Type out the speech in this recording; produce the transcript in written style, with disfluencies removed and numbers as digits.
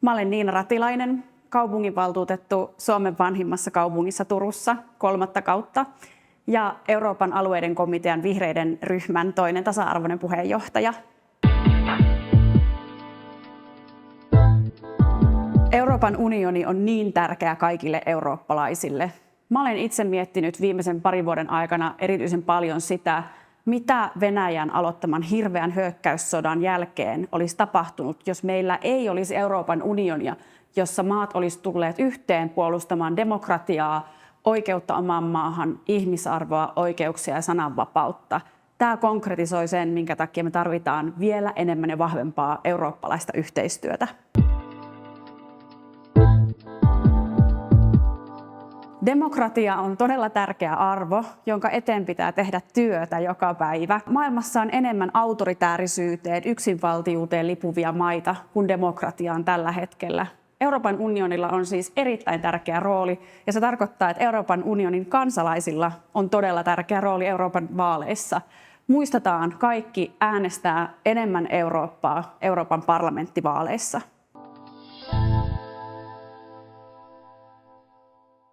Mä olen Niina Ratilainen, kaupunginvaltuutettu Suomen vanhimmassa kaupungissa Turussa 3. kautta ja Euroopan alueiden komitean vihreiden ryhmän toinen tasa-arvoinen puheenjohtaja. Euroopan unioni on niin tärkeä kaikille eurooppalaisille. Mä olen itse miettinyt viimeisen parin vuoden aikana erityisen paljon sitä, mitä Venäjän aloittaman hirveän hyökkäyssodan jälkeen olisi tapahtunut, jos meillä ei olisi Euroopan unionia, jossa maat olisi tulleet yhteen puolustamaan demokratiaa, oikeutta omaan maahan, ihmisarvoa, oikeuksia ja sananvapautta. Tämä konkretisoi sen, minkä takia me tarvitaan vielä enemmän ja vahvempaa eurooppalaista yhteistyötä. Demokratia on todella tärkeä arvo, jonka eteen pitää tehdä työtä joka päivä. Maailmassa on enemmän autoritäärisyyteen, yksinvaltiuteen lipuvia maita kuin demokratiaan tällä hetkellä. Euroopan unionilla on siis erittäin tärkeä rooli, ja se tarkoittaa, että Euroopan unionin kansalaisilla on todella tärkeä rooli Euroopan vaaleissa. Muistetaan kaikki äänestää enemmän Eurooppaa Euroopan parlamenttivaaleissa.